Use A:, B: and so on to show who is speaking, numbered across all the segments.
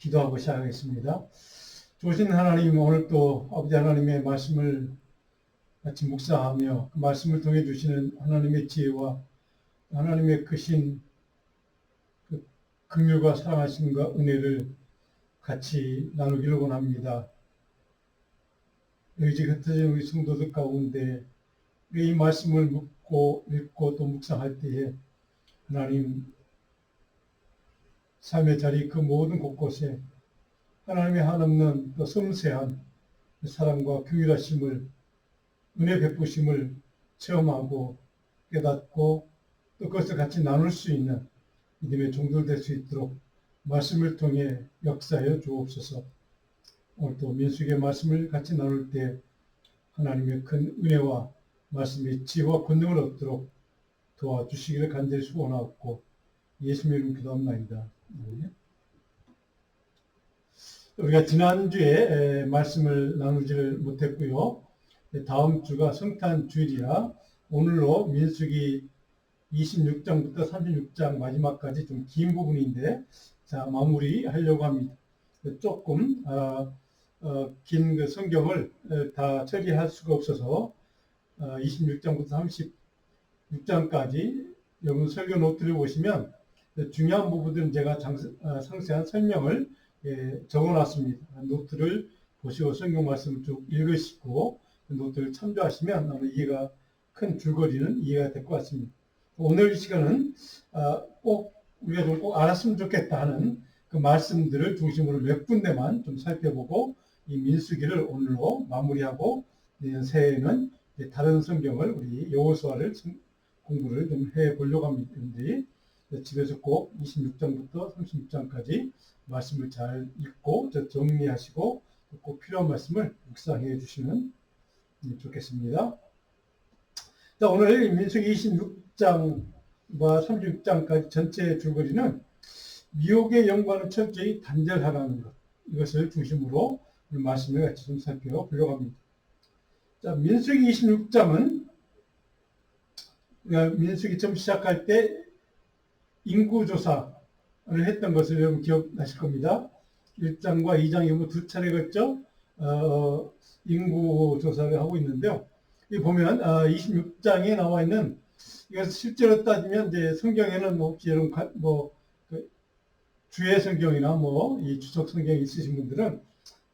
A: 기도하고 시작하겠습니다. 좋으신 하나님, 오늘 또 아버지 하나님의 말씀을 같이 묵상하며 그 말씀을 통해 주시는 하나님의 지혜와 하나님의 크신 그 긍휼과 사랑하심과 은혜를 같이 나누기를 원합니다. 의지 흩어진 우리 성도들 가운데 이 말씀을 묻고 읽고 또 묵상할 때에 하나님 삶의 자리 그 모든 곳곳에 하나님의 한없는 또 섬세한 사랑과 긍휼하심을 은혜 베푸심을 체험하고 깨닫고 또 그것을 같이 나눌 수 있는 믿음의 종들 될 수 있도록 말씀을 통해 역사하여 주옵소서. 오늘 또 민수기의 말씀을 같이 나눌 때 하나님의 큰 은혜와 말씀의 지혜와 권능을 얻도록 도와주시기를 간절히 소원하옵고 예수님의 이름 기도합나이다. 우리가 지난주에 말씀을 나누지를 못했고요. 다음 주가 성탄 주일이라 오늘로 민수기 26장부터 36장 마지막까지 좀 긴 부분인데 자 마무리하려고 합니다. 조금 긴 그 성경을 다 처리할 수가 없어서 26장부터 36장까지 여러분 설교 노트를 보시면 중요한 부분들은 제가 상세한 설명을 적어놨습니다. 노트를 보시고 성경 말씀을 쭉 읽으시고 그 노트를 참조하시면 아마 이해가 큰 줄거리는 이해가 될 것 같습니다. 오늘 이 시간은 꼭 우리가 좀 꼭 알았으면 좋겠다 하는 그 말씀들을 중심으로 몇 군데만 좀 살펴보고 이 민수기를 오늘로 마무리하고 내년 새해에는 다른 성경을 우리 여호수아를 공부를 좀 해보려고 합니다. 여러분들이 집에서 꼭 26장부터 36장까지 말씀을 잘 읽고 정리하시고 꼭 필요한 말씀을 묵상해 주시면 좋겠습니다. 자, 오늘 민수기 26장과 36장까지 전체 줄거리는 미혹의 영광을 철저히 단절하라는 것, 이것을 중심으로 말씀을 같이 좀 살펴보려고 합니다. 자, 민수기 26장은 민수기 처음 시작할 때 인구조사를 했던 것을 여러분 기억나실 겁니다. 1장과 2장에 보면 두 차례 걸쳐 인구조사를 하고 있는데요. 이 보면 26장에 나와 있는 이것을 실제로 따지면 이제 성경에는 혹시 여러분 그 주의 성경이나 이 주석 성경이 있으신 분들은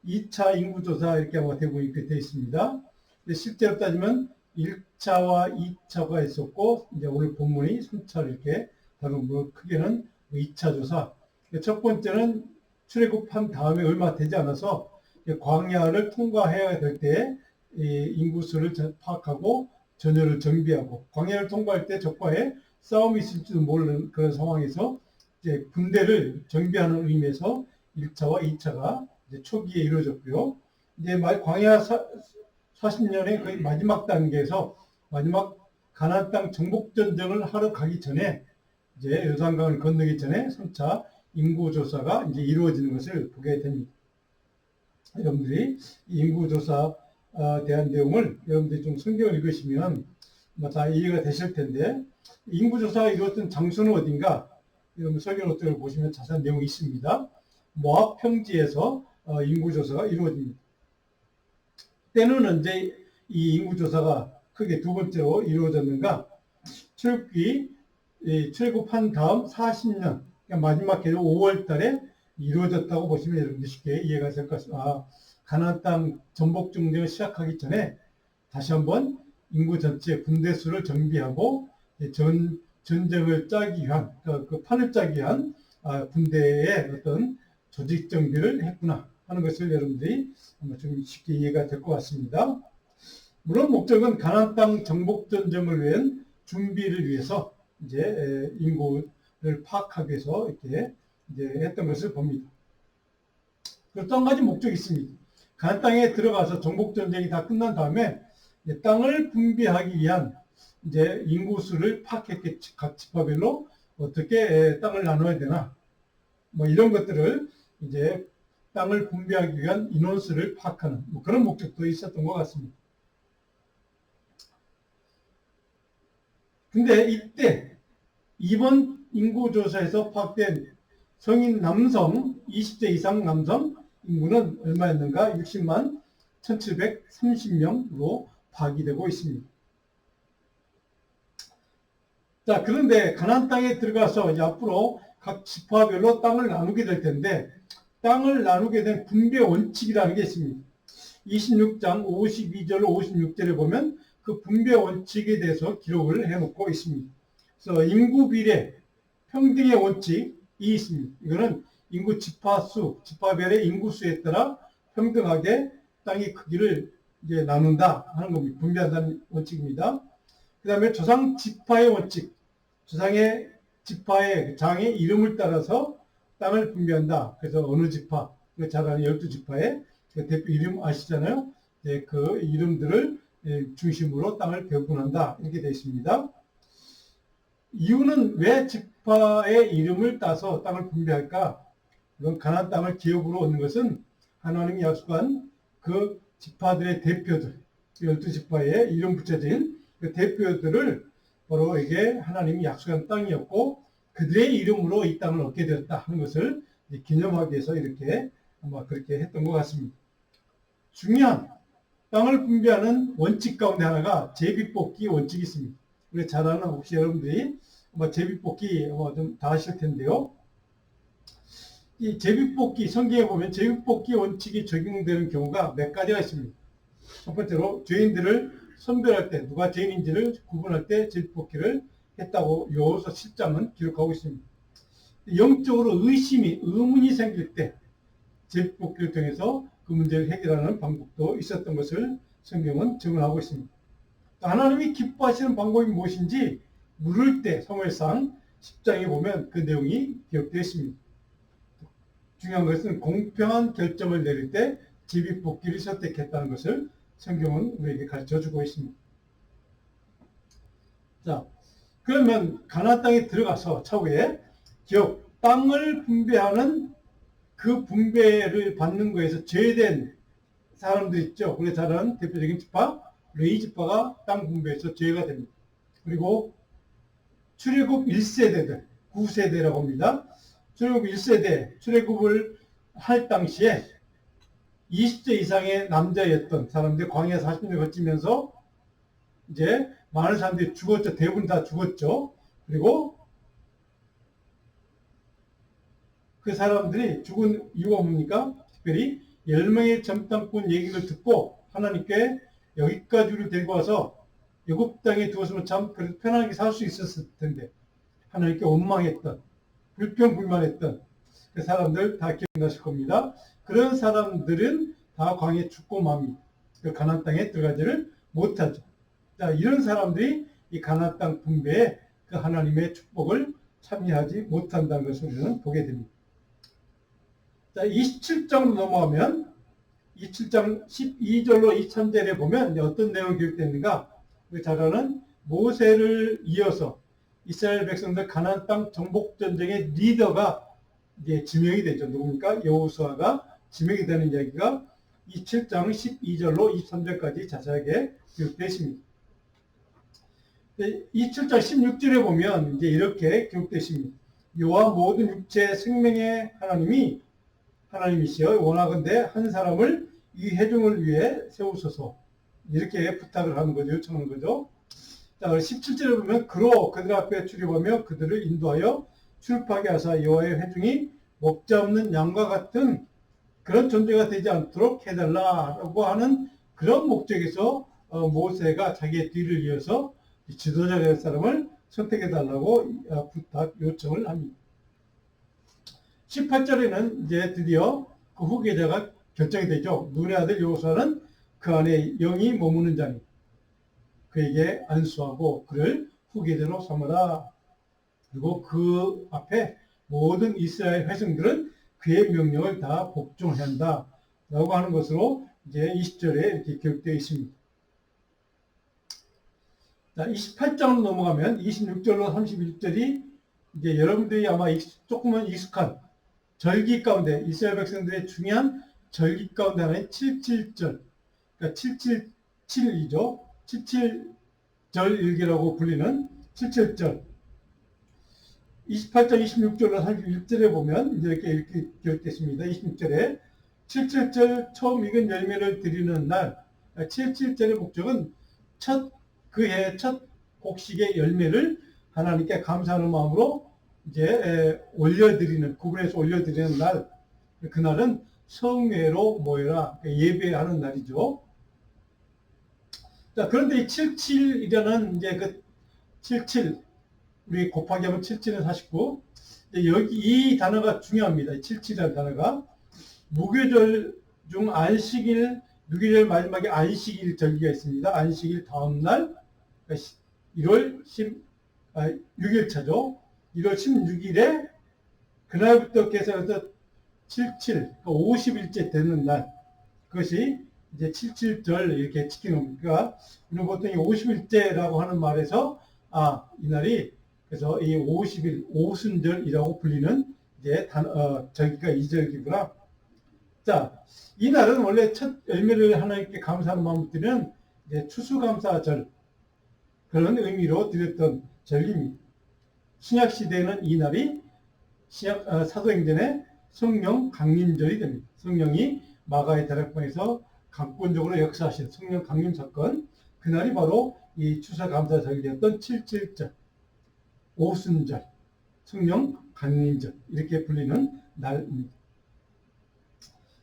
A: 2차 인구조사 이렇게 아마 대부분 이렇게 되어 있습니다. 근데 실제로 따지면 1차와 2차가 있었고 이제 오늘 본문이 3차를 이렇게 다른 크게는 2차 조사. 첫 번째는 출애굽한 다음에 얼마 되지 않아서 광야를 통과해야 될 때 인구수를 파악하고 전열을 정비하고 광야를 통과할 때 적과의 싸움이 있을지도 모르는 그런 상황에서 이제 군대를 정비하는 의미에서 1차와 2차가 이제 초기에 이루어졌고요. 이제 광야 40년의 거의 마지막 단계에서 마지막 가나안 땅 정복 전쟁을 하러 가기 전에 이제 요단강을 건너기 전에 3차 인구조사가 이제 이루어지는 것을 보게 됩니다. 여러분들이 인구조사에 대한 내용을 여러분들이 좀 성경을 읽으시면 다 이해가 되실 텐데 인구조사가 이루어졌던 장소는 어딘가 여러분 설교 노트를 보시면 자세한 내용이 있습니다. 모압 평지에서 인구조사가 이루어집니다. 때는 언제 이 인구조사가 크게 두 번째로 이루어졌는가? 출애굽한 다음 40년, 그러니까 마지막 해로 5월 달에 이루어졌다고 보시면 여러분들 쉽게 이해가 될 것 같습니다. 가나안 땅 전복 전쟁을 시작하기 전에 다시 한번 인구 전체 군대 수를 정비하고 전쟁을 짜기 위한, 그 판을 짜기 위한 군대의 어떤 조직 정비를 했구나 하는 것을 여러분들이 좀 쉽게 이해가 될 것 같습니다. 물론 목적은 가나안 땅 정복 전쟁을 위한 준비를 위해서 이제 인구를 파악하기 위해서 이렇게 이제 했던 것을 봅니다. 그리고 또 한 가지 목적이 있습니다. 가나안 땅에 들어가서 정복 전쟁이 다 끝난 다음에 땅을 분배하기 위한 이제 인구수를 파악했겠지. 각 지파별로 어떻게 땅을 나눠야 되나 이런 것들을 이제 땅을 분배하기 위한 인원수를 파악하는 그런 목적도 있었던 것 같습니다. 근데 이때 이번 인구조사에서 파악된 성인 남성 20세 이상 남성 인구는 얼마였는가? 60만 1730명으로 파악되고 있습니다. 자, 그런데 가나안 땅에 들어가서 이제 앞으로 각 지파별로 땅을 나누게 될 텐데, 땅을 나누게 된 분배 원칙이라는 게 있습니다. 26장 52절 56절에 보면 그 분배 원칙에 대해서 기록을 해놓고 있습니다. 그래서 인구 비례 평등의 원칙이 있습니다. 이거는 인구 지파수, 지파별의 인구수에 따라 평등하게 땅의 크기를 이제 나눈다 하는 겁니다. 분배한다는 원칙입니다. 그 다음에 조상 지파의 원칙, 조상의 지파의 장의 이름을 따라서 땅을 분배한다. 그래서 어느 지파, 잘 아는 12지파의 대표 이름 아시잖아요. 네, 그 이름들을 중심으로 땅을 배분한다. 이렇게 되어 있습니다. 이유는 왜 지파의 이름을 따서 땅을 분배할까? 이건 가나안 땅을 기업으로 얻는 것은 하나님이 약속한 그 지파들의 대표들, 12지파에 이름 붙여진 그 대표들을 바로 이게 하나님이 약속한 땅이었고 그들의 이름으로 이 땅을 얻게 되었다 하는 것을 기념하기 위해서 이렇게 아마 그렇게 했던 것 같습니다. 중요한 땅을 분배하는 원칙 가운데 하나가 제비뽑기 원칙이 있습니다. 우리 잘 아는 혹시 여러분들이 아마 제비뽑기 좀 다 아실 텐데요. 이 제비뽑기 성경에 보면 제비뽑기 원칙이 적용되는 경우가 몇 가지가 있습니다. 첫 번째로 죄인들을 선별할 때 누가 죄인인지를 구분할 때 제비뽑기를 했다고 요서 7장은 기록하고 있습니다. 영적으로 의문이 생길 때 제비뽑기를 통해서 그 문제를 해결하는 방법도 있었던 것을 성경은 증언하고 있습니다. 하나님이 기뻐하시는 방법이 무엇인지 물을 때 사무엘상 10장에 보면 그 내용이 기록되어 있습니다. 중요한 것은 공평한 결정을 내릴 때 제비뽑기를 선택했다는 것을 성경은 우리에게 가르쳐주고 있습니다. 자, 그러면 가나안 땅에 들어가서 차후에 땅을 분배하는 그 분배를 받는 거에서 제외된 사람들 있죠. 우리 잘 아는 대표적인 지파 레위 지파가 땅 분배에서 제외가 됩니다. 그리고 출애굽 1세대들 9세대라고 합니다. 출애굽 1세대 출애굽을 할 당시에 20세 이상의 남자였던 사람들 광야 40년을 거치면서 이제 많은 사람들이 죽었죠. 대부분 다 죽었죠. 그리고 그 사람들이 죽은 이유가 뭡니까? 특별히 10명의 점탕꾼 얘기를 듣고 하나님께 여기까지 우리 데리고 와서 애굽 땅에 두었으면 참 그래도 편안하게 살 수 있었을 텐데 하나님께 원망했던 불평불만했던 그 사람들 다 기억나실 겁니다. 그런 사람들은 다 광야에 죽고 맙니다. 그 가나안 땅에 들어가지를 못하죠. 자, 이런 사람들이 이 가나안 땅 분배에 그 하나님의 축복을 참여하지 못한다는 것을 우리는 보게 됩니다. 자, 27장으로 넘어가면 27장 12절로 23절에 보면 어떤 내용이 기록되는가? 우리 잘 아는 모세를 이어서 이스라엘 백성들 가나안 땅 정복 전쟁의 리더가 이제 지명이 되죠. 누굽니까? 여호수아가 지명이 되는 이야기가 27장 12절로 23절까지 자세하게 기록되어 있습니다. 27장 16절에 보면 이제 이렇게 기록되어 있습니다. 여호와 모든 육체 생명의 하나님이시여 원하건대 한 사람을 이 회중을 위해 세우소서 이렇게 부탁을 하는 거죠. 요청하는 거죠. 자, 17절에 보면 그로 그들 앞에 출입하며 그들을 인도하여 출입하게 하사 여호와의 회중이 먹자 없는 양과 같은 그런 존재가 되지 않도록 해달라고 하는 그런 목적에서 모세가 자기의 뒤를 이어서 지도자 될 사람을 선택해달라고 부탁 요청을 합니다. 18절에는 이제 드디어 그 후계자가 결정이 되죠. 눈의 아들 여호수아는 그 안에 영이 머무는 자니 그에게 안수하고 그를 후계자로 삼으라. 그리고 그 앞에 모든 이스라엘 회중들은 그의 명령을 다 복종해야 한다. 라고 하는 것으로 이제 20절에 이렇게 기록되어 있습니다. 자, 28장으로 넘어가면 26절로 31절이 이제 여러분들이 아마 조금은 익숙한 절기 가운데 이스라엘 백성들의 중요한 절기 가운데 하나인 77절, 그러니까 777이죠. 77절 일기라고 불리는 77절. 28장 26절로 31절에 보면 이렇게 기록됐습니다. 26절에 77절 처음 익은 열매를 드리는 날, 77절의 목적은 그해 첫 곡식의 열매를 하나님께 감사하는 마음으로 이제 올려드리는, 구분해서 올려드리는 날, 그날은 성회로 모여라, 예배하는 날이죠. 자, 그런데 이 77이라는 이제 그 77, 우리 곱하기 하면 77은 49. 여기 이 단어가 중요합니다. 77이라는 단어가. 무교절 중 안식일, 무교절 마지막에 안식일 절기가 있습니다. 안식일 다음날, 1월 6일차죠. 1월 16일에 그날부터 계속해서 77, 50일째 되는 날, 그것이 이제 77절 이렇게 지키는 겁니다. 우리는 보통 이 50일째라고 하는 말에서, 이날이, 그래서 이 50일, 오순절이라고 불리는 이제 절기가 이 절기구나. 자, 이 날은 원래 첫 열매를 하나님께 감사하는 마음으로 드리는 이제 추수감사절, 그런 의미로 드렸던 절기입니다. 신약시대에는 이 날이 사도행전의 성령 강림절이 됩니다. 성령이 마가의 다락방에서 강권적으로 역사하신 성령 강림 사건, 그날이 바로 이 추수감사절이 되었던 77절, 오순절, 성령 강림절, 이렇게 불리는 날입니다.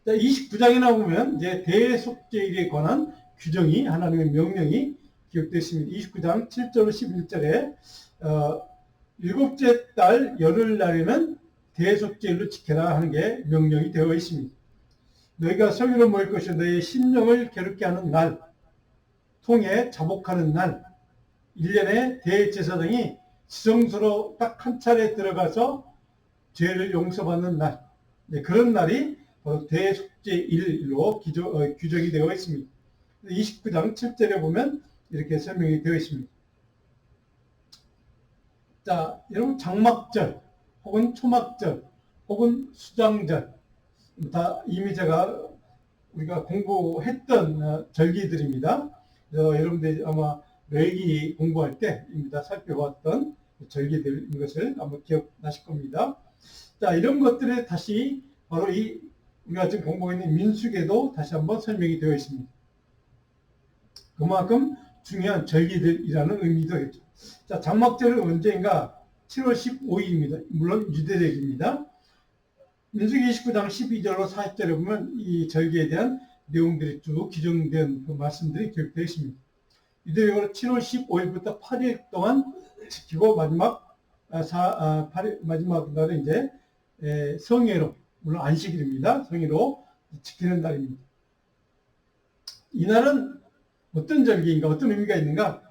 A: 29장에 보면 이제 대속죄일에 관한 규정이, 하나님의 명령이 기록되어 있습니다. 29장 7절로 11절에 일곱째 달 열흘날에는 대속죄일로 지켜라 하는 게 명령이 되어 있습니다. 너희가 성회로 모일 것이 너희의 심령을 괴롭게 하는 날, 통에 자복하는 날, 1년에 대제사장이 지성소로 딱 한 차례 들어가서 죄를 용서받는 날, 그런 날이 바로 대속죄일로 규정이 되어 있습니다. 29장 7절에 보면 이렇게 설명이 되어 있습니다. 자, 여러분, 장막절, 혹은 초막절, 혹은 수장절, 다 이미 우리가 공부했던 절기들입니다. 그래서 여러분들이 아마 레위기 공부할 때 이미 다 살펴봤던 절기들인 것을 아마 기억나실 겁니다. 자, 이런 것들에 다시 바로 우리가 지금 공부하고 있는 민수기에도 다시 한번 설명이 되어 있습니다. 그만큼 중요한 절기들이라는 의미도 있죠. 자, 장막절은 언제인가? 7월 15일입니다. 물론 유대暦입니다. 민수기 29장 12절로 40절에 보면 이 절기에 대한 내용들이 쭉 기정된 그 말씀들이 기록되어 있습니다. 유대暦으로 7월 15일부터 8일 동안 지키고 마지막 날은 이제 성회로, 물론 안식일입니다. 성회로 지키는 날입니다. 이 날은 어떤 절기인가, 어떤 의미가 있는가?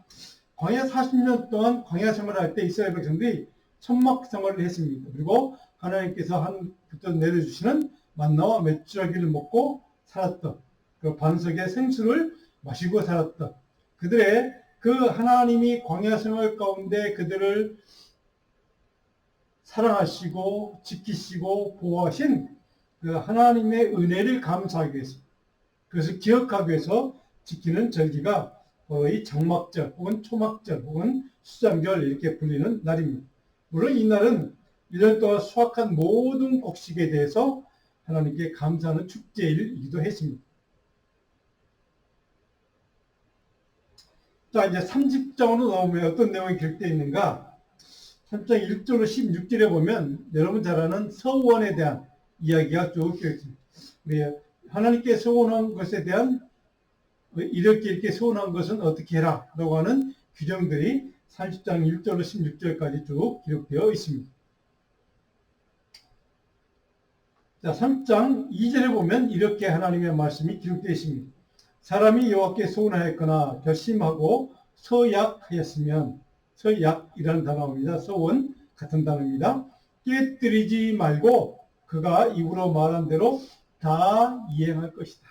A: 광야 40년 동안 광야 생활을 할 때 이스라엘 백성들이 천막 생활을 했습니다. 그리고 하나님께서 하늘부터 내려주시는 만나와 메추라기를 먹고 살았던, 그 반석의 생수를 마시고 살았던 그들의 그 하나님이 광야 생활 가운데 그들을 사랑하시고 지키시고 보호하신 그 하나님의 은혜를 감사하기 위해서, 그것을 기억하기 위해서 지키는 절기가 이 장막절 혹은 초막절 혹은 수장절 이렇게 불리는 날입니다. 물론 이 날은 1년 동안 수확한 모든 곡식에 대해서 하나님께 감사하는 축제일이기도 했습니다. 자, 이제 30장으로 넘으면 어떤 내용이 기록되어 있는가? 3장 1절로 16절에 보면 여러분 잘 아는 서원에 대한 이야기가 쭉 기록되어 있습니다. 우리 하나님께 서원한 것에 대한, 이렇게 서원한 것은 어떻게 해라 라고 하는 규정들이 30장 1절로 16절까지 쭉 기록되어 있습니다. 자, 3장 2절에 보면 이렇게 하나님의 말씀이 기록되어 있습니다. 사람이 여호와께 서원하였거나 결심하고 서약하였으면, 서약이라는 단어입니다. 서원 같은 단어입니다. 깨뜨리지 말고 그가 입으로 말한 대로 다 이행할 것이다.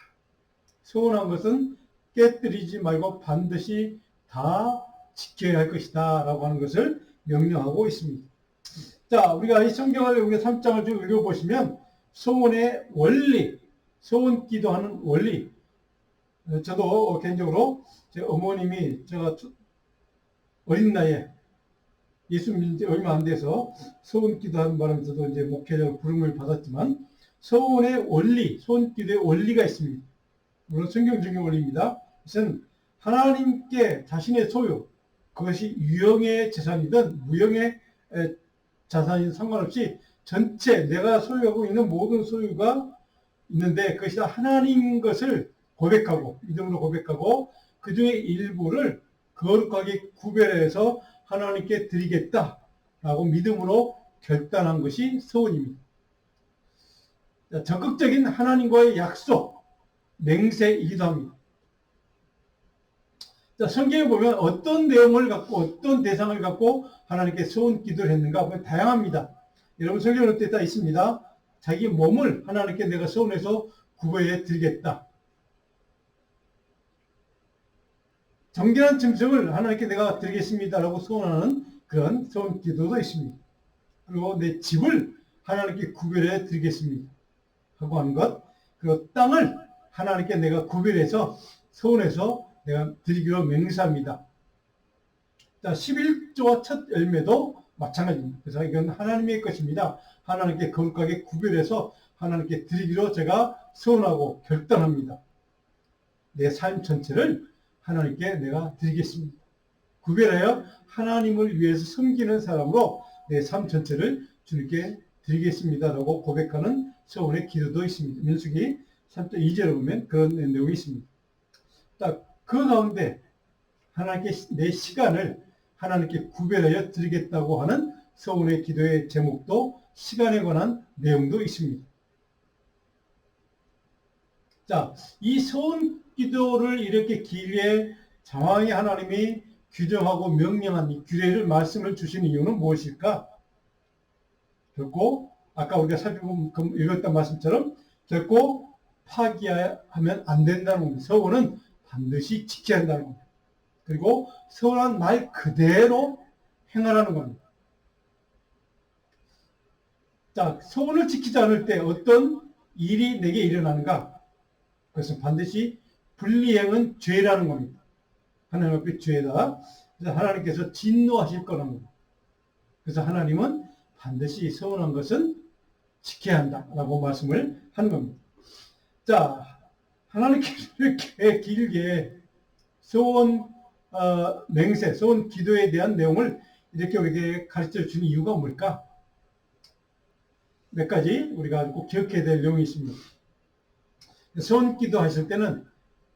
A: 서원한 것은 깨뜨리지 말고 반드시 다 지켜야 할 것이다 라고 하는 것을 명령하고 있습니다. 자, 우리가 이 성경을 우리가 3장을 좀 읽어보시면 서원의 원리, 서원 기도하는 원리, 저도 개인적으로 제 어머님이 제가 어린 나이에 예수 믿은 지 얼마 안 돼서 서원 기도하는 바람에 저도 이제 목회자로 부름을 받았지만 서원의 원리, 서원 기도의 원리가 있습니다. 물론 성경적인 원리입니다. 그것은 하나님께 자신의 소유, 그것이 유형의 재산이든 무형의 자산이든 상관없이 전체 내가 소유하고 있는 모든 소유가 있는데 그것이 다 하나님 것을 고백하고 믿음으로 고백하고 그 중에 일부를 거룩하게 구별해서 하나님께 드리겠다라고 믿음으로 결단한 것이 서원입니다. 적극적인 하나님과의 약속, 맹세이기도 합니다. 자, 성경에 보면 어떤 내용을 갖고 어떤 대상을 갖고 하나님께 서원 기도를 했는가 보면 다양합니다. 여러분 성경에 어떻게 다 있습니다. 자기 몸을 하나님께 내가 서원해서 구별해 드리겠다. 정결한 짐승을 하나님께 내가 드리겠습니다라고 서원하는 그런 서원 기도도 있습니다. 그리고 내 집을 하나님께 구별해 드리겠습니다 하고 하는 것, 그리고 땅을 하나님께 내가 구별해서 서원해서 내가 드리기로 맹세합니다. 자, 11조와 첫 열매도 마찬가지입니다. 그래서 이건 하나님의 것입니다. 하나님께 거룩하게 구별해서 하나님께 드리기로 제가 서원하고 결단합니다. 내 삶 전체를 하나님께 내가 드리겠습니다. 구별하여 하나님을 위해서 섬기는 사람으로 내 삶 전체를 주님께 드리겠습니다라고 고백하는 서원의 기도도 있습니다. 민수기 3장 2절에 보면 그런 내용이 있습니다. 그 가운데 하나님께 내 시간을 하나님께 구별하여 드리겠다고 하는 서원의 기도의 제목도 시간에 관한 내용도 있습니다. 자, 이 서원 기도를 이렇게 길게 장황히 하나님이 규정하고 명령한 이 규례를 말씀을 주시는 이유는 무엇일까? 결코 아까 우리가 살펴본 읽었던 말씀처럼 결코 파기하면 안 된다는 겁니다. 서원은 반드시 지켜야 한다는 겁니다. 그리고 서원한 말 그대로 행하라는 겁니다. 자, 서원을 지키지 않을 때 어떤 일이 내게 일어나는가? 그것은 반드시 불이행은 죄라는 겁니다. 하나님 앞에 죄다. 그래서 하나님께서 진노하실 거라는 겁니다. 그래서 하나님은 반드시 서원한 것은 지켜야 한다라고 말씀을 하는 겁니다. 자, 하나님께서 이렇게 길게 서원 맹세, 서원 기도에 대한 내용을 이렇게 우리에게 가르쳐 주는 이유가 뭘까? 몇 가지 우리가 꼭 기억해야 될 내용이 있습니다. 서원 기도 하실 때는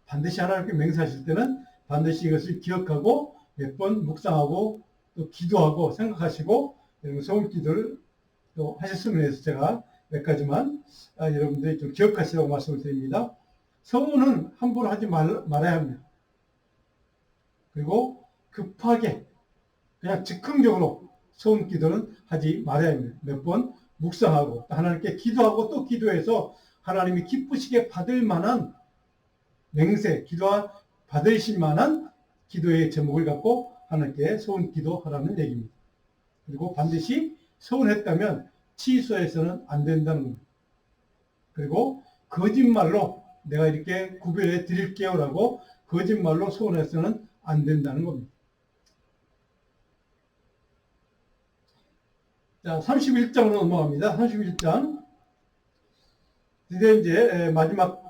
A: 반드시 하나님께 맹세하실 때는 반드시 이것을 기억하고 몇 번 묵상하고 또 기도하고 생각하시고 서원 기도를 또 하셨으면 해서 제가 몇 가지만 여러분들이 좀 기억하시라고 말씀을 드립니다. 서원은 함부로 하지 말아야 합니다. 그리고 급하게 그냥 즉흥적으로 서원 기도는 하지 말아야 합니다. 몇 번 묵상하고 하나님께 기도하고 또 기도해서 하나님이 기쁘시게 받을 만한 맹세, 기도와 받으실 만한 기도의 제목을 갖고 하나님께 서원 기도하라는 얘기입니다. 그리고 반드시 서원했다면 취소해서는 안 된다는 겁니다. 그리고 거짓말로 내가 이렇게 구별해 드릴게요 라고 거짓말로 서원해서는 안 된다는 겁니다. 자, 31장으로 넘어갑니다. 31장. 이제 마지막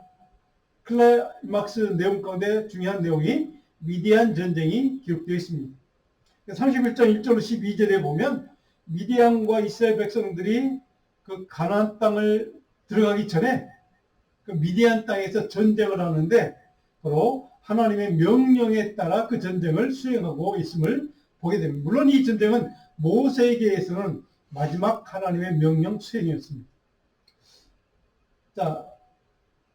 A: 클라이막스 내용 가운데 중요한 내용이 미디안 전쟁이 기록되어 있습니다. 31장 1절로 12절에 보면 미디안과 이스라엘 백성들이 그 가나안 땅을 들어가기 전에 그 미디안 땅에서 전쟁을 하는데 바로 하나님의 명령에 따라 그 전쟁을 수행하고 있음을 보게 됩니다. 물론 이 전쟁은 모세에게서는 마지막 하나님의 명령 수행이었습니다. 자,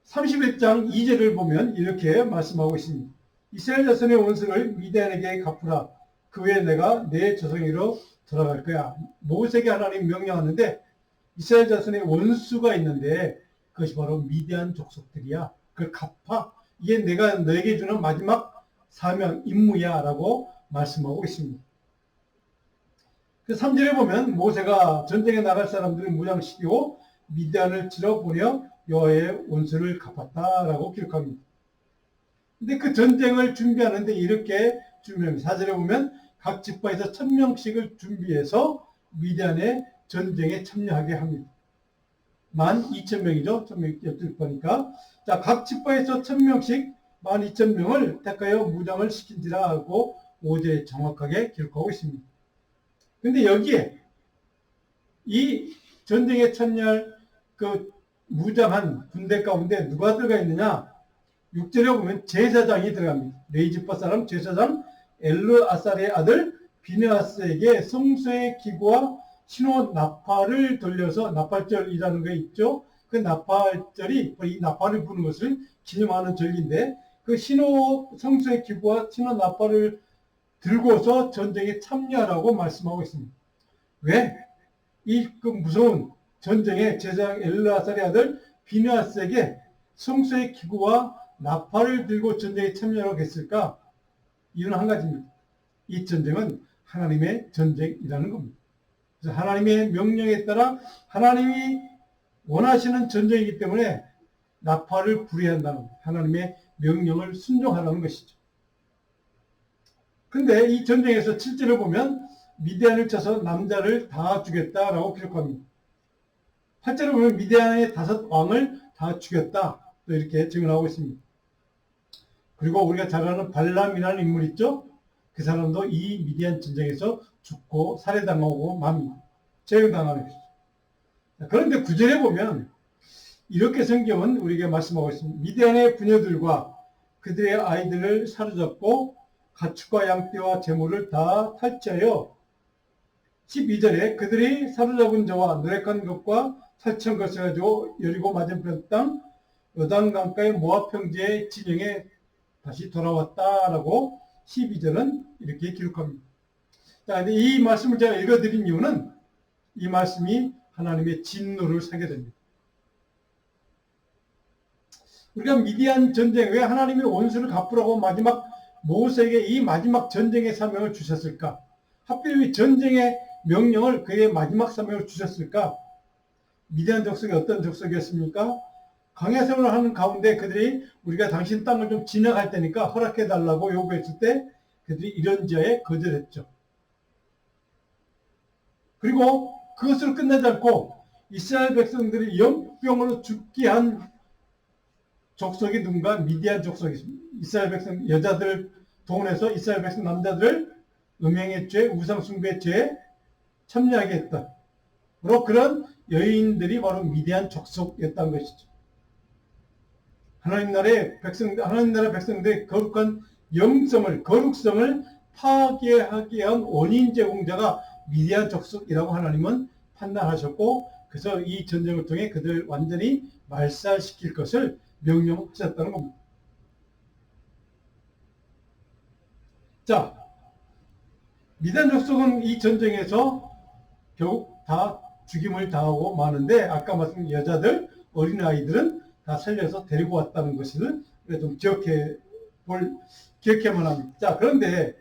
A: 31장 2절을 보면 이렇게 말씀하고 있습니다. 이스라엘 자손의 원수를 미디안에게 갚으라. 그 후에 내가 내 조상이로 돌아갈 거야. 모세에게 하나님 명령하는데 이스라엘 자손의 원수가 있는데 그것이 바로 미디안 족속들이야. 그걸 갚아. 이게 내가 너에게 주는 마지막 사명, 임무야 라고 말씀하고 있습니다. 그 3절에 보면 모세가 전쟁에 나갈 사람들을 무장시키고 미디안을 치러 보내어 여호와의 원수를 갚았다라고 기록합니다. 근데 그 전쟁을 준비하는데 이렇게 준비합니다. 4절에 보면 각 지파에서 1000명씩을 준비해서 미디안의 전쟁에 참여하게 합니다. 12,000명이죠. 1000명 보니까. 자, 각 지파에서 1000명씩 12,000명을 택하여 무장을 시킨지라 하고 5절에 정확하게 기록하고 있습니다. 근데 여기에 이 전쟁에 참여할 그 무장한 군대 가운데 누가 들어가 있느냐? 6절에 보면 제사장이 들어갑니다. 레이지파 사람 제사장 엘르아살의 아들 비느하스에게 성소의 기구와 신호 나팔을 돌려서 나팔절이라는 게 있죠. 그 나팔절이 이 나팔을 부는 것을 기념하는 절기인데 그 성소의 기구와 신호 나팔을 들고서 전쟁에 참여하라고 말씀하고 있습니다. 왜? 그 무서운 전쟁에 제사장 엘르아살의 아들 비느하스에게 성소의 기구와 나팔을 들고 전쟁에 참여하라고 했을까? 이유는 한 가지입니다. 이 전쟁은 하나님의 전쟁이라는 겁니다. 그래서 하나님의 명령에 따라 하나님이 원하시는 전쟁이기 때문에 나팔을 불어야 한다는 하나님의 명령을 순종하라는 것이죠. 근데 이 전쟁에서 7절을 보면 미디안을 쳐서 남자를 다 죽였다라고 기록합니다. 8절을 보면 미디안의 5 왕을 다 죽였다. 또 이렇게 증언하고 있습니다. 그리고 우리가 잘 아는 발람이라는 인물 있죠? 그 사람도 이 미디안 전쟁에서 죽고 살해당하고 맙니다. 재형당하는 것이죠. 그런데 9절에 보면 이렇게 성경은 우리에게 말씀하고 있습니다. 미디안의 부녀들과 그들의 아이들을 사로잡고 가축과 양떼와 재물을 다 탈취하여 12절에 그들이 사로잡은 자와 노력한 것과 탈취한 것을 가지고 여리고 맞은편 땅 요단강가의 모압 평지의 진영에 다시 돌아왔다라고 12절은 이렇게 기록합니다. 자, 근데 이 말씀을 제가 읽어드린 이유는 이 말씀이 하나님의 진노를 사게 됩니다. 우리가 미디안 전쟁 왜 하나님이 원수를 갚으라고 마지막 모세에게 이 마지막 전쟁의 사명을 주셨을까? 하필 이 전쟁의 명령을 그의 마지막 사명을 주셨을까? 미디안 족속이 어떤 족속이었습니까? 광야 생활을 하는 가운데 그들이 우리가 당신 땅을 좀 지나갈 테니까 허락해 달라고 요구했을 때 그들이 이런 지하에 거절했죠. 그리고 그것으로 끝나지 않고 이스라엘 백성들이 연병으로 죽게 한 족속이 누군가 미디안 족속이 있습니다. 이스라엘 백성 여자들 동원해서 이스라엘 백성 남자들을 음행의 죄, 우상숭배의 죄에 참여하게 했다. 바로 그런 여인들이 바로 미디안 족속이었다는 것이죠. 하나님 나라의 백성들의 거룩한 거룩성을 파괴하게 한 원인 제공자가 미디안 족속이라고 하나님은 판단하셨고, 그래서 이 전쟁을 통해 그들을 완전히 말살시킬 것을 명령하셨다는 겁니다. 자, 미디안 족속은 이 전쟁에서 결국 다 죽임을 당하고 마는데, 아까 말씀드린 여자들, 어린아이들은 다 살려서 데리고 왔다는 것을 좀 기억해야만 합니다. 자, 그런데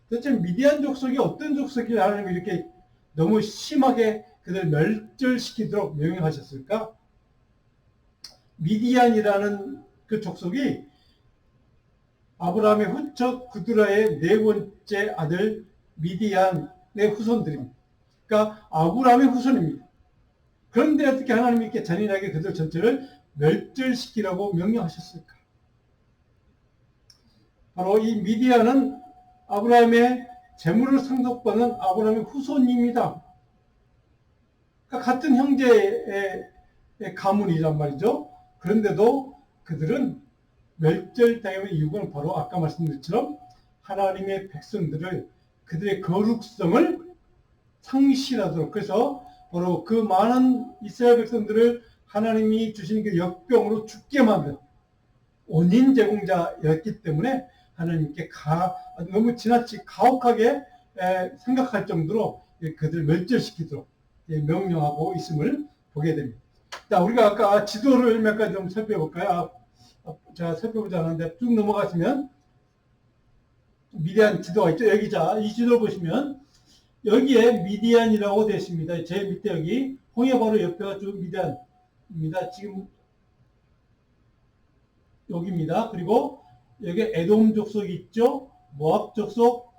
A: 도대체 미디안 족속이 어떤 족속이 하나님이 이렇게 너무 심하게 그들 멸절시키도록 명령하셨을까? 미디안이라는 그 족속이 아브라함의 후처 구드라의 4번째 아들 미디안의 후손들입니다. 그러니까 아브라함의 후손입니다. 그런데 어떻게 하나님이 이렇게 잔인하게 그들 전체를 멸절시키라고 명령하셨을까? 바로 이 미디안은 아브라함의 재물을 상속받는 아브라함의 후손입니다. 그러니까 같은 형제의 가문이란 말이죠. 그런데도 그들은 멸절당의 이유는 바로 아까 말씀드린 것처럼 하나님의 백성들을 그들의 거룩성을 상실하도록, 그래서 바로 그 많은 이스라엘 백성들을 하나님이 주신 그 역병으로 죽게 만든 원인 제공자였기 때문에 하나님께 너무 지나치 가혹하게 생각할 정도로 그들을 멸절시키도록 명령하고 있음을 보게 됩니다. 자, 우리가 아까 지도를 몇 가지 좀 살펴볼까요? 제가 살펴보지 않았는데 쭉 넘어가시면 미디안 지도가 있죠. 여기 자, 이 지도를 보시면 여기에 미디안이라고 되어 있습니다. 제 밑에 여기 홍해 바로 옆에가 쭉 미디안입니다. 지금 여기입니다. 그리고 여기 에돔 족속이 있죠. 모압 족속,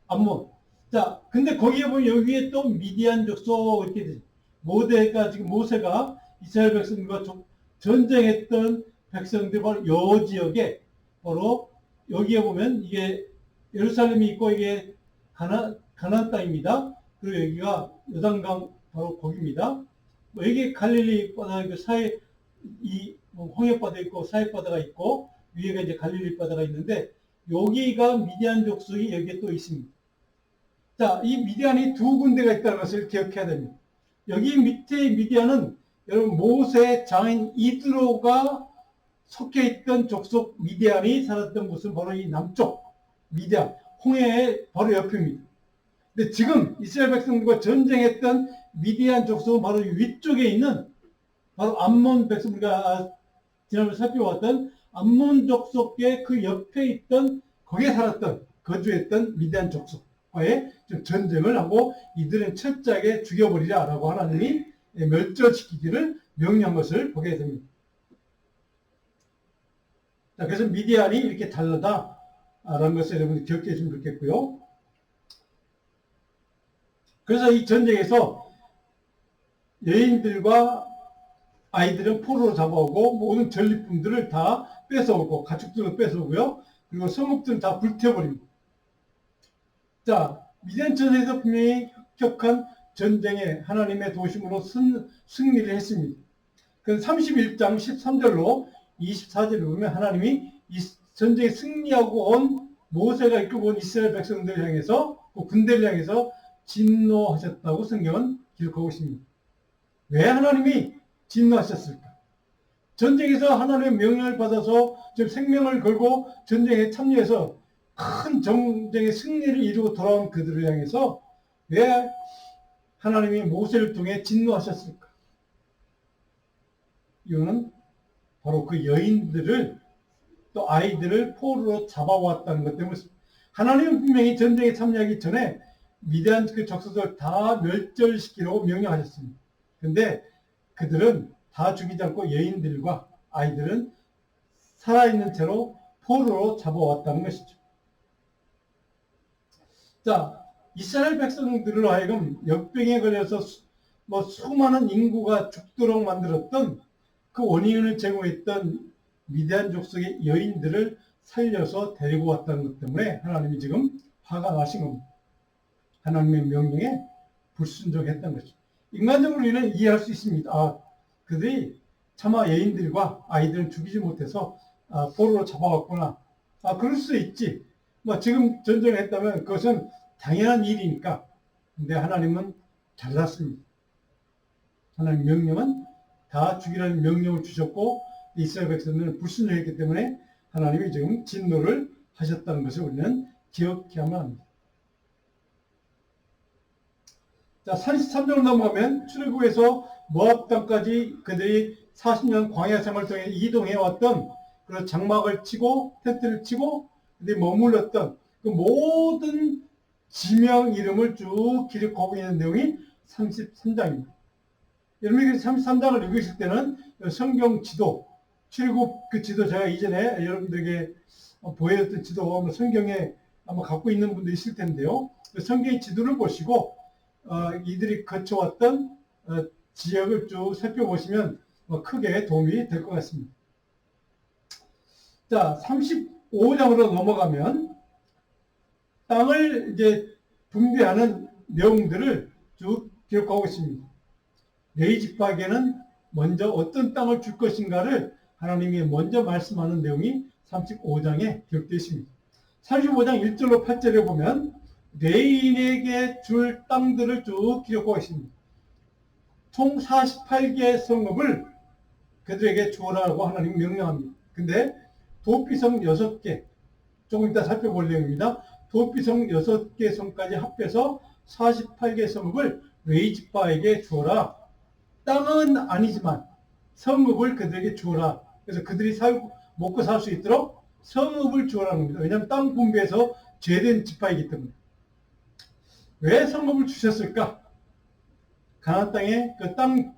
A: 암몬. 자, 근데 거기에 보면 여기에 또 미디안 족속 이렇게 되죠. 모세가 이스라엘 백성들과 전쟁했던 백성들 바로 요 지역에 바로 여기에 보면 이게 예루살렘이 있고 이게 가나안 땅입니다. 그리고 여기가 요단강 바로 거기입니다. 뭐 여기 갈릴리 바다 그 사이 이 홍해바다 있고 사해바다가 있고 위에가 이제 갈릴리 바다가 있는데 여기가 미디안 족속이 여기에 또 있습니다. 자, 이 미디안이 두 군데가 있다는 것을 기억해야 됩니다. 여기 밑에 미디안은 여러분 모세의 장인 이드로가 속해 있던 족속 미디안이 살았던 곳은 바로 이 남쪽 미디안, 홍해의 바로 옆입니다. 근데 지금 이스라엘 백성들과 전쟁했던 미디안 족속은 바로 위쪽에 있는 바로 암몬 백성, 우리가 지난번에 살펴봤던 암몬 족속의 그 옆에 있던 거기에 살았던 거주했던 미디안 족속과의 전쟁을 하고 이들은 철저하게 죽여버리라라고 하나님이 멸절시키기를 명령한 것을 보게 됩니다. 자, 그래서 미디안이 이렇게 다르다라는 것을 여러분이 기억해 주시면 좋겠고요. 그래서 이 전쟁에서 여인들과 아이들은 포로로 잡아오고 모든 전리품들을 다 뺏어오고 가축들을 뺏어오고요. 그리고 성읍들은 다 불태워버립니다. 자, 미디안 전에서 분명히 혁혁한 전쟁에 하나님의 도심으로 승리를 했습니다. 그 31장 13절로 24절을 보면 하나님이 이 전쟁에 승리하고 온 모세가 이끌고 온 이스라엘 백성들을 향해서 그 군대를 향해서 진노하셨다고 성경은 기록하고 있습니다. 왜 하나님이 진노하셨을까? 전쟁에서 하나님의 명령을 받아서 지금 생명을 걸고 전쟁에 참여해서 큰 전쟁의 승리를 이루고 돌아온 그들을 향해서 왜 하나님이 모세를 통해 진노하셨을까? 이유는 바로 그 여인들을 또 아이들을 포로로 잡아왔다는 것 때문에 하나님은 분명히 전쟁에 참여하기 전에 미디안 그 적수들 다 멸절시키라고 명령하셨습니다. 그런데 그들은 다 죽이지 않고 여인들과 아이들은 살아있는 채로 포로로 잡아왔다는 것이죠. 자, 이스라엘 백성들로 하여금 역병에 걸려서 수많은 인구가 죽도록 만들었던 그 원인을 제공했던 미디안 족속의 여인들을 살려서 데리고 왔다는 것 때문에 하나님이 지금 화가 나신 겁니다. 하나님의 명령에 불순종했던 것이죠. 인간적으로 우리는 이해할 수 있습니다. 아, 그들이 차마 여인들과 아이들을 죽이지 못해서 포로로 잡아왔구나. 아, 그럴 수 있지. 지금 전쟁을 했다면 그것은 당연한 일이니까. 근데 하나님은 달랐습니다. 하나님 명령은 다 죽이라는 명령을 주셨고 이스라엘 백성들은 불순종했기 때문에 하나님이 지금 진노를 하셨다는 것을 우리는 기억해야만 합니다. 자, 33절로 넘어가면 출애굽에서 모압 땅까지 그들이 40년 광야 생활을 통해 이동해 왔던 그런 장막을 치고 텐트를 치고 그들이 머물렀던 그 모든 지명 이름을 쭉 기록하고 있는 내용이 33장입니다. 여러분이 33장을 읽으실 때는 성경 지도, 출애굽 그 지도 제가 이전에 여러분들에게 보여줬던 지도 성경에 아마 갖고 있는 분도 있을 텐데요. 성경의 지도를 보시고 이들이 거쳐왔던 지역을 쭉 살펴보시면 크게 도움이 될 것 같습니다. 자, 35장으로 넘어가면 땅을 이제 분배하는 내용들을 쭉 기록하고 있습니다. 레위 지파에게는 먼저 어떤 땅을 줄 것인가를 하나님이 먼저 말씀하는 내용이 35장에 기록되어 있습니다. 35장 1절로 8절에 보면 레위인에게 줄 땅들을 쭉 기록하고 있습니다. 총 48개의 성읍을 그들에게 주어라고 하나님이 명령합니다. 근데 도피성 6개, 조금 이따 살펴볼 내용입니다. 도피성 6개 성까지 합해서 48개 성읍을 레위 지파에게 주어라. 땅은 아니지만 성읍을 그들에게 주어라. 그래서 그들이 먹고 살 수 있도록 성읍을 주어라는 겁니다. 왜냐하면 땅 분배에서 죄된 지파이기 때문에. 왜 성읍을 주셨을까? 가나안 땅에 그 땅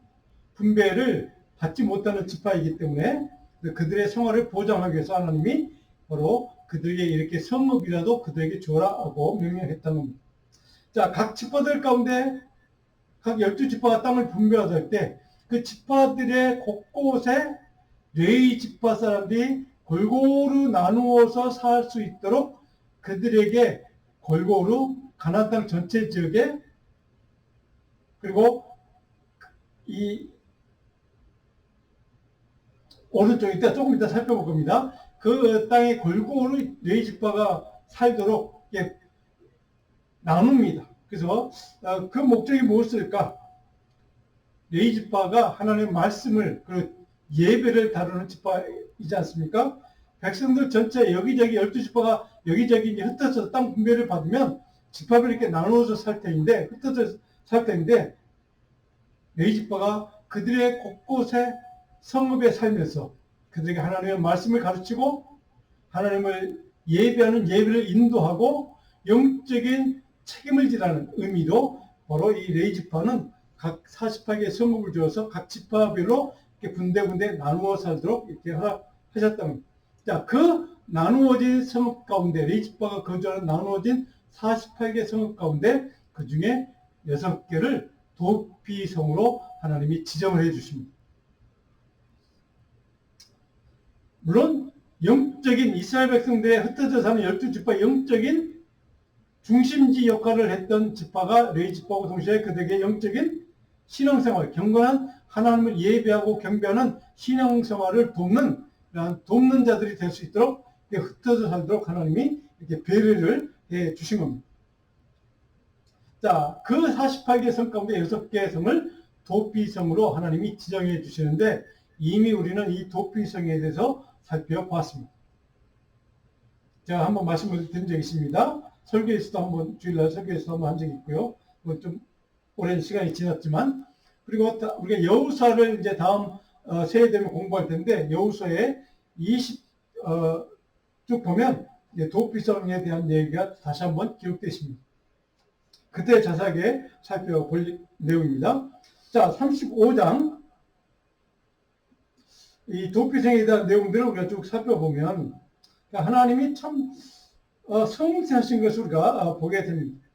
A: 분배를 받지 못하는 지파이기 때문에 그들의 생활을 보장하기 위해서 하나님이 바로 그들에게 이렇게 성읍이라도 그들에게 주어라 하고 명령했다는 겁니다. 자, 각 지파들 가운데 각 12지파가 땅을 분배할 때 그 지파들의 곳곳에 레위 지파 사람들이 골고루 나누어서 살 수 있도록 그들에게 골고루 가나안 땅 전체 지역에, 그리고 이 오른쪽에 이따 조금 이따 살펴볼 겁니다. 그 땅에 골고루 레위 지파가 살도록 나눕니다. 그래서 그 목적이 무엇일까? 레위 지파가 하나님의 말씀을, 그리고 예배를 다루는 지파이지 않습니까? 백성들 전체 여기저기 12지파가 여기저기 이제 흩어져서 땅 분배를 받으면 지파별로 이렇게 나누어서 살 텐데, 흩어져 살 텐데, 레위 지파가 그들의 곳곳에 성읍에 살면서 그들에게 하나님의 말씀을 가르치고 하나님을 예배하는 예배를 인도하고 영적인 책임을 지라는 의미로 바로 이 레위 지파는 각 48개의 성읍을 주어서 각 지파별로 이렇게 군데군데 나누어 살도록 이렇게 하셨다는. 자, 그 나누어진 성읍 가운데, 레위 지파가 거주하는 나누어진 48개 성읍 가운데 그 중에 6개를 도피성으로 하나님이 지정을 해 주십니다. 물론 영적인 이스라엘 백성들의 흩어져 사는 12지파 영적인 중심지 역할을 했던 지파가 레위 지파고, 동시에 그들에게 영적인 신앙생활, 경건한 하나님을 예배하고 경배하는 신앙생활을 돕는 자들이 될 수 있도록 흩어져 살도록 하나님이 이렇게 배려를 해 주신 겁니다. 자, 그 48개 성 가운데 6개 성을 도피성으로 하나님이 지정해 주시는데, 이미 우리는 이 도피성에 대해서 살펴봤습니다. 제가 한번 말씀을 드린 적이 있습니다. 설교에서도 한번, 주일날 설교에서도 한번 한 적이 있고요. 좀 오랜 시간이 지났지만, 그리고 우리가 여호수아를 이제 다음 새해 되면 공부할 텐데, 여호수아에 쭉 보면 도피성에 대한 얘기가 다시 한번 기록되어 있습니다. 그때 자세하게 살펴볼 내용입니다. 자, 35장 이 도피성에 대한 내용들을 우리가 쭉 살펴보면 하나님이 참 성실하신 것을 우리가 보게 됩니다.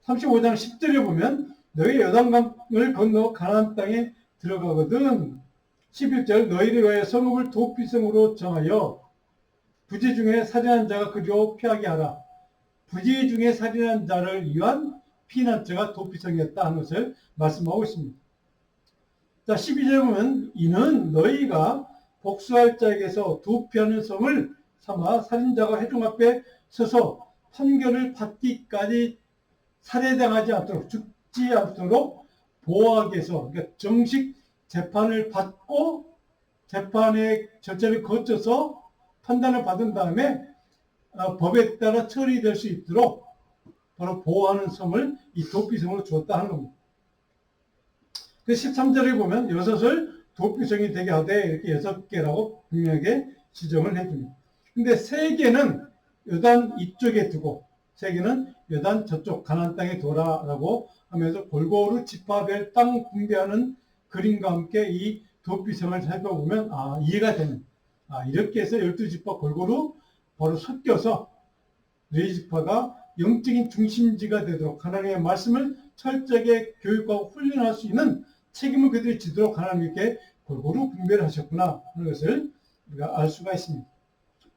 A: 35장 10절에 보면 너희 요단강을 건너 가나안 땅에 들어가거든 11절 너희를 위하여 성읍을 도피성으로 정하여 부지 중에 살인한 자가 그리로 피하게 하라. 부지 중에 살인한 자를 위한 피난처가 도피성이었다 하는 것을 말씀하고 있습니다. 자, 12절에 보면 이는 너희가 복수할 자에게서 도피하는 성을 삼아 살인자가 회중 앞에 서서 판결을 받기까지 살해당하지 않도록, 죽지 않도록 보호하기 위해서, 그러니까 정식 재판을 받고 재판의 절차를 거쳐서 판단을 받은 다음에 법에 따라 처리될 수 있도록 바로 보호하는 성을 이 도피성으로 주었다 하는 겁니다. 그 13절에 보면 6을 도피성이 되게 하되 이렇게 6개라고 분명하게 지정을 해줍니다. 근데 3개는 요단 이쪽에 두고 3개는 요단 저쪽 가나안 땅에 둬라라고 하면서 골고루 지파별 땅 분배하는 그림과 함께 이 도피성을 살펴보면 이해가 되는, 이렇게 해서 12지파 골고루 바로 섞여서 레위 지파가 영적인 중심지가 되도록 하나님의 말씀을 철저하게 교육하고 훈련할 수 있는 책임을 그들이 지도록 하나님께 골고루 분배를 하셨구나 하는 것을 우리가 알 수가 있습니다.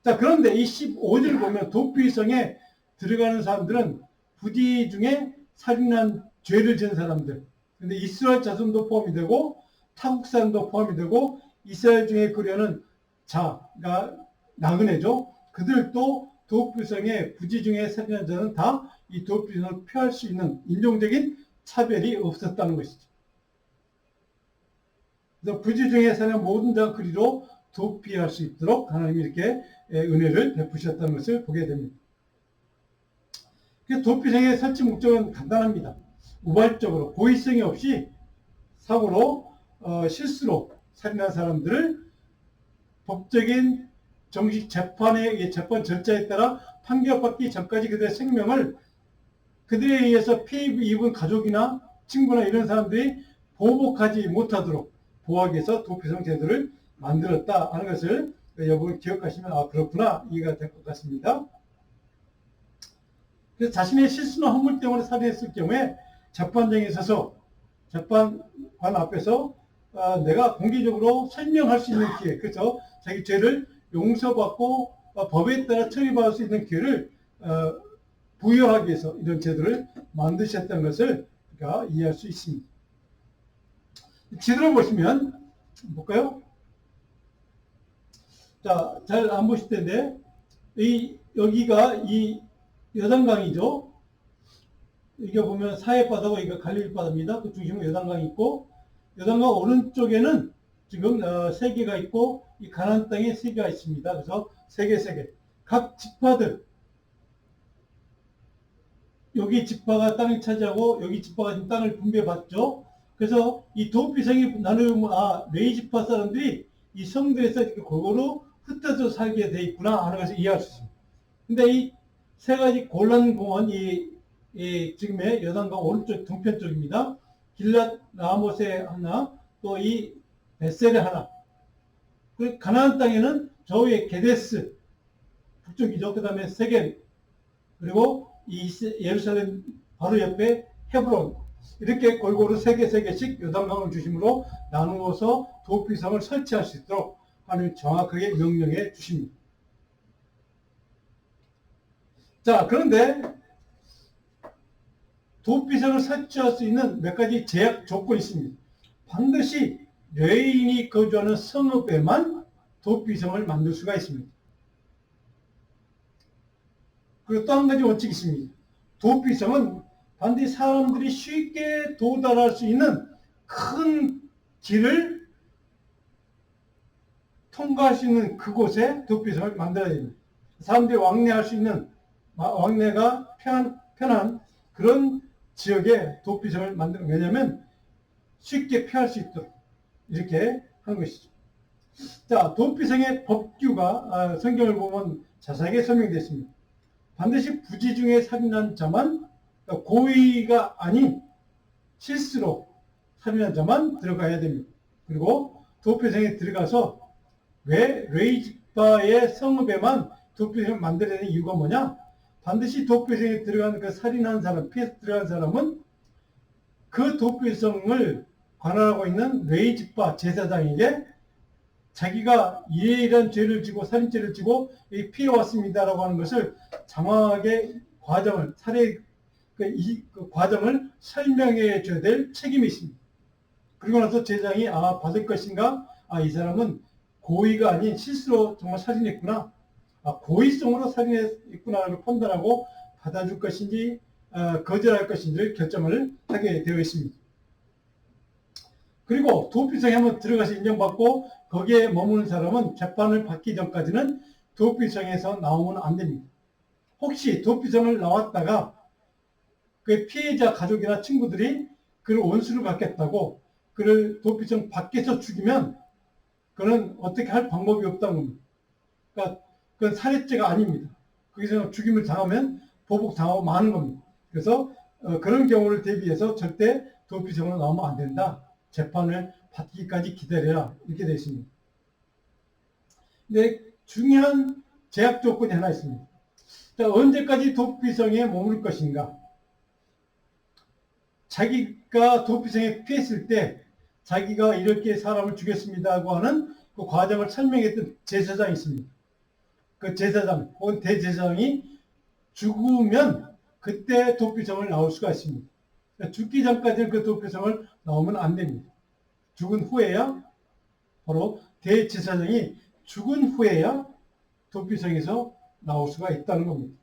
A: 자, 그런데 이 15절을 보면 도피성에 들어가는 사람들은 부지 중에 살인한 죄를 지은 사람들, 근데 이스라엘 자손도 포함이 되고 타국 사람도 포함이 되고 이스라엘 중에 거류하는 자가 나그네죠. 그들도 도피성에 부지 중에 살인한 자는 다 이 도피성을 피할 수 있는 인종적인 차별이 없었다는 것이죠. 그래서 부지 중에 사는 모든 자가 그리로 도피할 수 있도록 하나님이 이렇게 은혜를 베푸셨다는 것을 보게 됩니다. 도피성의 설치 목적은 간단합니다. 우발적으로 고의성이 없이 사고로 실수로 살인한 사람들을 법적인 정식 재판의 재판 절차에 따라 판결받기 전까지 그들의 생명을 그들에 의해서 피해 입은 가족이나 친구나 이런 사람들이 보복하지 못하도록 보호하기 위해서 도피성 제도를 만들었다 하는 것을 여러분 기억하시면 그렇구나 이해가 될 것 같습니다. 그래서 자신의 실수나 허물 때문에 살인했을 경우에 재판장에 서서 재판관 앞에서 내가 공개적으로 설명할 수 있는 기회, 그래서 자기 죄를 용서받고 법에 따라 처리받을 수 있는 기회를 부여하기 위해서 이런 제도를 만드셨다는 것을 우리가 이해할 수 있습니다. 지도를 보시면 볼까요? 자, 잘 안 보실 텐데 여기가 이 여단강이죠. 이게 보면 사해바다고 이거 갈릴바다입니다. 그 중심에 여단강이 있고, 여단강 오른쪽에는 지금 세 개가 있고, 이 가나안 땅에 세 개가 있습니다. 그래서 세 개. 각 지파들, 여기 지파가 땅을 차지하고 여기 지파가 땅을 분배받죠. 그래서 이 도피성이 나누면 레위 지파 사람들이 이 성들에서 이렇게 골고루 흩어져 살게 돼 있구나 하는 것을 이해할 수 있습니다. 근데 이 세 가지 골란 공원, 지금의 여단강 오른쪽 동편 쪽입니다. 길랏 라모세 하나, 또 이 베셀에 하나. 그리고 가나안 땅에는 저 위에 게데스 북쪽이죠. 그 다음에 세겜, 그리고 이 예루살렘 바로 옆에 헤브론, 이렇게 골고루 세 개씩 요단강을 중심으로 나누어서 도피성을 설치할 수 있도록 하나님이 정확하게 명령해 주십니다. 자, 그런데 도피성을 설치할 수 있는 몇 가지 제약 조건이 있습니다. 반드시 레인이 거주하는 성읍에만 도피성을 만들 수가 있습니다. 그리고 또 한 가지 원칙이 있습니다. 도피성은 반드시 사람들이 쉽게 도달할 수 있는 큰 길을 통과할 수 있는 그곳에 도피성을 만들어야 됩니다. 사람들이 왕래할 수 있는, 왕래가 편한 그런 지역에 도피성을 만드는, 왜냐하면 쉽게 피할 수 있도록 이렇게 한 것이죠. 자, 도피성의 법규가 성경을 보면 자세하게 설명되어 있습니다. 반드시 부지 중에 살인한 자만, 고의가 아닌 실수로 살인한 자만 들어가야 됩니다. 그리고 도피성에 들어가서 왜 레위 지파의 성읍에만 도피성을 만들어야 되는 이유가 뭐냐? 반드시 도피성에 들어간 그 살인한 사람, 피해서 들어간 사람은 그 도피성을 관할하고 있는 레위 지파 제사장에게 자기가 이런 죄를 지고 살인죄를 지고 피해왔습니다라고 하는 것을 장황하게 과정을, 그 과정을 설명해 줘야 될 책임이 있습니다. 그리고 나서 제사장이 받을 것인가? 이 사람은 고의가 아닌 실수로 정말 살인했구나. 고의성으로 살인했구나를 판단하고 받아줄 것인지 거절할 것인지를 결정을 하게 되어 있습니다. 그리고 도피성에 한번 들어가서 인정받고 거기에 머무는 사람은 재판을 받기 전까지는 도피성에서 나오면 안 됩니다. 혹시 도피성을 나왔다가 그 피해자 가족이나 친구들이 그를 원수를 갖겠다고 그를 도피성 밖에서 죽이면 그는 어떻게 할 방법이 없다는 겁니다. 그러니까 그건 살해죄가 아닙니다. 거기서 죽임을 당하면 보복당하고 마는 겁니다. 그래서 그런 경우를 대비해서 절대 도피성으로 나오면 안 된다. 재판을 받기까지 기다려라. 이렇게 되어 있습니다. 근데 중요한 제약 조건이 하나 있습니다. 자, 언제까지 도피성에 머물 것인가? 자기가 도피성에 피했을 때 자기가 이렇게 사람을 죽였습니다고 하는 그 과정을 설명했던 제사장이 있습니다. 그 제사장 혹은 대제사장이 죽으면 그때 도피성을 나올 수가 있습니다. 그러니까 죽기 전까지는 그 도피성을 나오면 안 됩니다. 죽은 후에야, 바로 대제사장이 죽은 후에야 도피성에서 나올 수가 있다는 겁니다.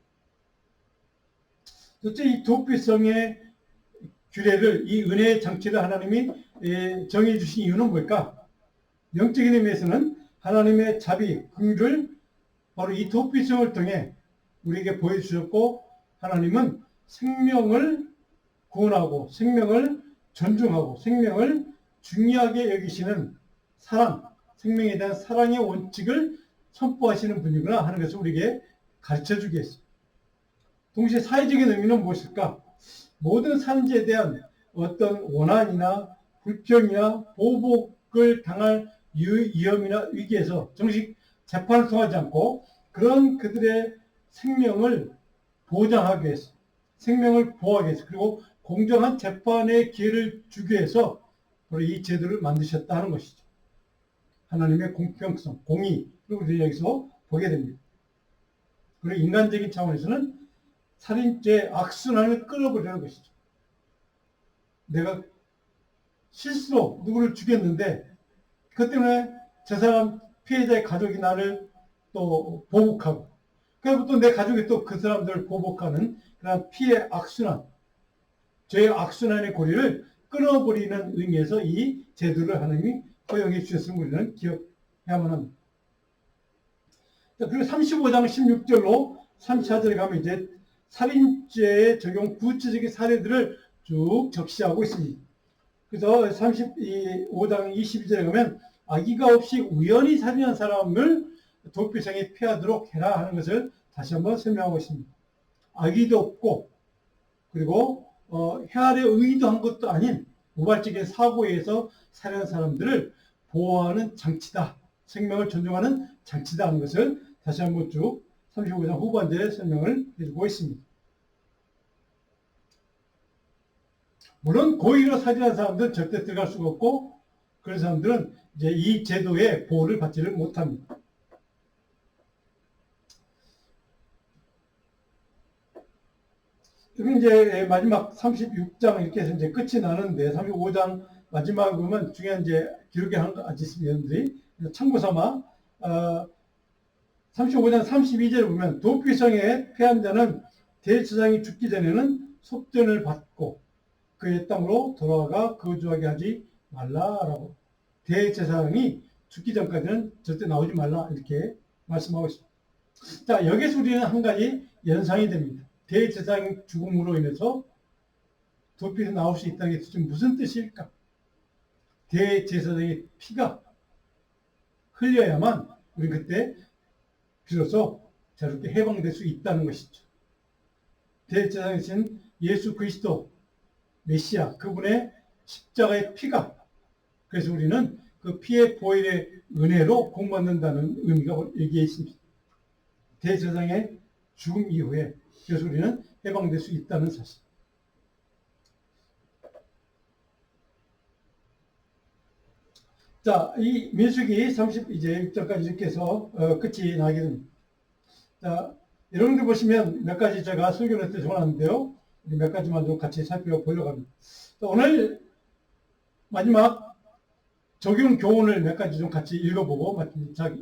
A: 도대체 이 도피성의 규례를, 이 은혜의 장치를 하나님이 정해 주신 이유는 뭘까? 영적인 의미에서는 하나님의 자비, 긍휼을 바로 이 도피성을 통해 우리에게 보여주셨고, 하나님은 생명을 구원하고 생명을 존중하고 생명을 중요하게 여기시는 사랑, 생명에 대한 사랑의 원칙을 선포하시는 분이구나 하는 것을 우리에게 가르쳐주기 위해서. 동시에 사회적인 의미는 무엇일까? 모든 산지에 대한 어떤 원한이나 불평이나 보복을 당할 위험이나 위기에서 정식 재판을 통하지 않고 그런 그들의 생명을 보장하기 위해서, 생명을 보호하기 위해서 그리고 공정한 재판의 기회를 주기 위해서 바로 이 제도를 만드셨다 하는 것이죠. 하나님의 공평성, 공의, 그리고 우리 여기서 보게 됩니다. 그리고 인간적인 차원에서는 살인죄의 악순환을 끊어버리는 것이죠. 내가 실수로 누구를 죽였는데 그 때문에 저 사람 피해자의 가족이 나를 또 보복하고 그리고 또 내 가족이 또 그 사람들을 보복하는 그런 피해 악순환, 죄의 악순환의 고리를 끊어버리는 의미에서 이 제도를 하나님이 허용해 주셨음을 우리는 기억해야만 합니다. 그리고 35장 16절로 34절에 가면 이제 살인죄에 적용 구체적인 사례들을 쭉 적시하고 있습니다. 그래서 35장 22절에 가면 악의가 없이 우연히 살인한 사람을 도피성에 피하도록 해라 하는 것을 다시 한번 설명하고 있습니다. 악의도 없고 그리고 해하려 의도한 것도 아닌 우발적인 사고에 의해서 살인한 사람들을 보호하는 장치다. 생명을 존중하는 장치다 하는 것을 다시 한번 쭉 35장 후반절에 설명을 해주고 있습니다. 물론 고의로 살인한 사람들은 절대 들어갈 수가 없고 그런 사람들은 이제 이 제도의 보호를 받지를 못합니다. 그럼 이제 마지막 36장 이렇게 해서 이제 끝이 나는데 35장 마지막에 보면 중요한 이제 기록에 한 가지 있습니다. 여러분들이 참고 삼아 35장 32절에 보면 도피성에 패한 자는 대제사장이 죽기 전에는 속전을 받고 그의 땅으로 돌아가 거주하게 하지 말라라고 대제사장이 죽기 전까지는 절대 나오지 말라 이렇게 말씀하고 있습니다. 자, 여기서 우리는 한 가지 연상이 됩니다. 대제사장 죽음으로 인해서 도피에서 나올 수 있다는 게 지금 무슨 뜻일까? 대제사장의 피가 흘려야만 우리 그때 비로소 자유롭게 해방될 수 있다는 것이죠. 대제사장이신 예수 그리스도 메시아 그분의 십자가의 피가 그래서 우리는 그 피의 보혈의 은혜로 공받는다는 의미가 여기에 있습니다. 대제사장의 죽음 이후에 그래서 우리는 해방될 수 있다는 사실. 자, 이 민수기 36절까지 이렇게 해서 끝이 나게 됩니다. 자, 여러분들 보시면 몇 가지 제가 설교를 때 적어놨는데요. 몇 가지만 좀 같이 살펴보려고 합니다. 오늘 마지막 적용 교훈을 몇 가지 좀 같이 읽어보고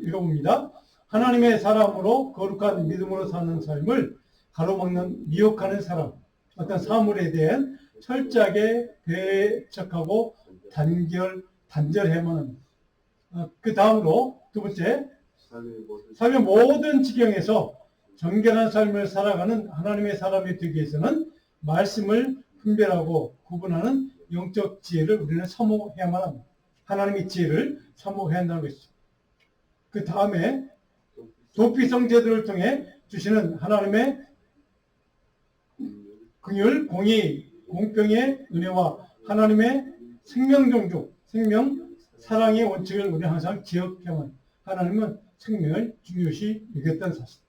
A: 읽어봅니다. 하나님의 사람으로 거룩한 믿음으로 사는 삶을 가로막는 미혹하는 사람, 어떤 사물에 대한 철저하게 배척하고 단절해야만 합니다. 그 다음으로 두 번째, 삶의 모든 지경에서 정결한 삶을 살아가는 하나님의 사람이 되기 위해서는 말씀을 분별하고 구분하는 영적 지혜를 우리는 사모해야만 합니다. 하나님의 지혜를 사모해야 한다는 것이죠. 그 다음에 도피성 제도를 통해 주시는 하나님의 긍휼, 공의, 공평의 은혜와 하나님의 생명 존중, 생명 사랑의 원칙을 우리는 항상 기억해야만 하나님은 생명을 중요시 여겼다는 사실.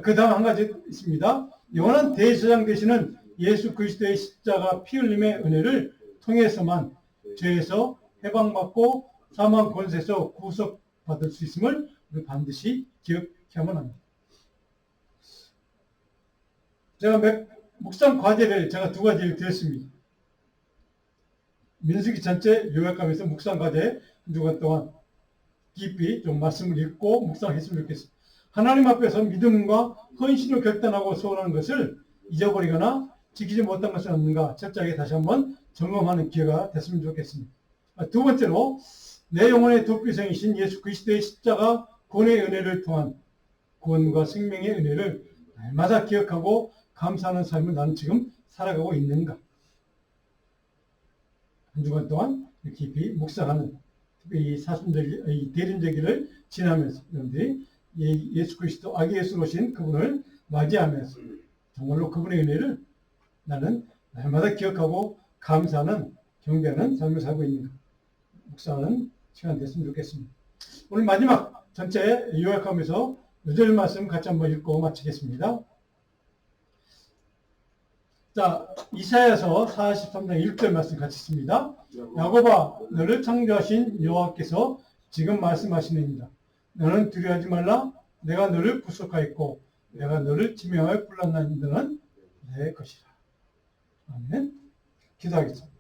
A: 그 다음 한 가지 있습니다. 영원한 대제사장 되시는 예수 그리스도의 십자가 피 흘림의 은혜를 통해서만 죄에서 해방받고 사망 권세에서 구속받을 수 있음을 우리 반드시 기억해야만 합니다. 제가 묵상 과제를 제가 두 가지를 드렸습니다. 민수기 전체 요약하면서 묵상 과제 한 주간 동안 깊이 좀 말씀을 읽고 묵상했으면 좋겠습니다. 하나님 앞에서 믿음과 헌신을 결단하고 소원하는 것을 잊어버리거나 지키지 못한 것은 없는가 철저하게 다시 한번 점검하는 기회가 됐으면 좋겠습니다. 두 번째로 내 영혼의 도피성이신 예수 그리스도의 십자가 구원의 은혜를 통한 구원과 생명의 은혜를 날마다 기억하고 감사하는 삶을 나는 지금 살아가고 있는가. 한 주간 동안 깊이 묵상하는 이 사순절, 이 대림절기를 지나면서 여러분들이 예수 그리스도 아기 예수로 오신 그분을 맞이하면서 정말로 그분의 은혜를 나는 날마다 기억하고 감사하는 경배하는 삶을 살고 있는가. 묵상하는 시간 됐으면 좋겠습니다. 오늘 마지막 전체 요약하면서 요절 말씀 같이 한번 읽고 마치겠습니다. 자, 이사야서 43장 1절 말씀 같이 있습니다. 야곱아, 너를 창조하신 여호와께서 지금 말씀하시느니라. 너는 두려워하지 말라. 내가 너를 구속하였고 내가 너를 지명하여 불렀나니 너는 내 것이라. 아멘. 기도하겠습니다.